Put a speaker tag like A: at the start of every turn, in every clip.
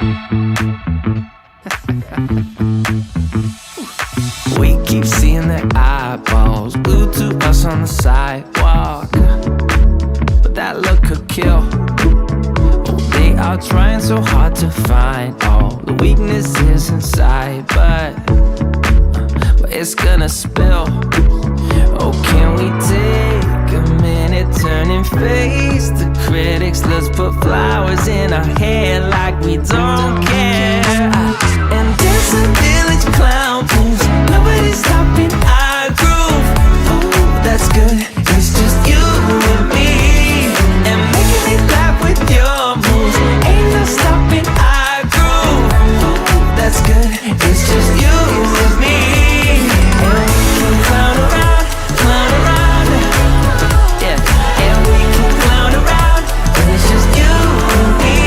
A: We keep seeing their eyeballs glued to us on the sidewalk, but that look could kill. They are trying so hard to find all the weaknesses inside, but it's gonna spill. Oh, can we take a minute, turn and face the critics? Let's put flowers in our hair like we don't care. And dance a village clown moves, nobody's stopping our groove. Ooh, that's good, it's just you and me. And making me laugh with your moves, ain't no stopping our groove. Ooh, that's good, it's just you and me. And we can clown around, yeah. And we can clown around, and it's just you and me.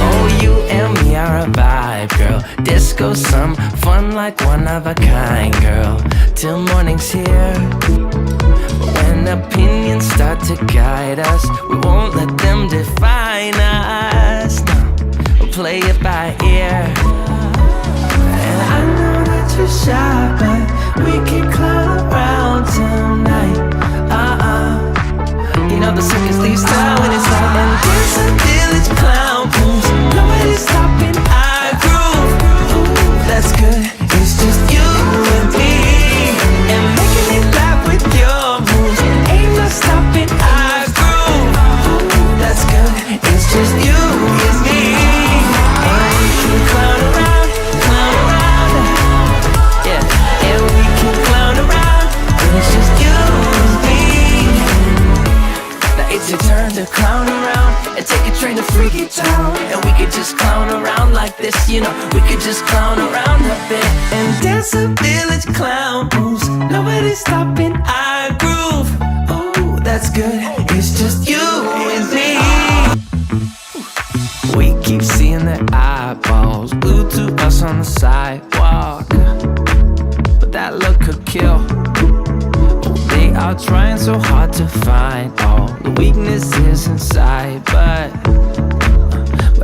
A: Oh, you and me are a vibe, girl. Disco, some fun like one of a kind, girl. Till morning's here. But when opinions start to guide us, we won't let them define us. No, we'll play it by ear. And I know that you're shy, but we can clown around tonight. You know the circus leaves town when it's light. And there's a village clown moves, nobody's stopping our groove. Ooh, that's good, it's just you and me. And making me laugh with your moves, ain't no stopping our groove. Ooh, that's good, it's just you and me. And we can clown around, yeah. And we can clown around, and it's just you and me. Now it's your turn to clown around and take a train to Freaky Town. And we could just clown around like this, you know. We could just clown around a bit and dance a village clown moves. Nobody's stopping our groove. Ooh, that's good, it's just you and me. We keep seeing their eyeballs glued to us on the sidewalk, but that look could kill. They are trying so hard to find all the weaknesses inside, but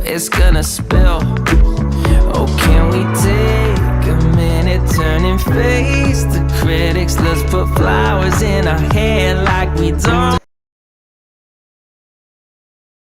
A: it's gonna spill. Oh, can we take a minute, turn and face the critics? Let's put flowers in our hair like we don't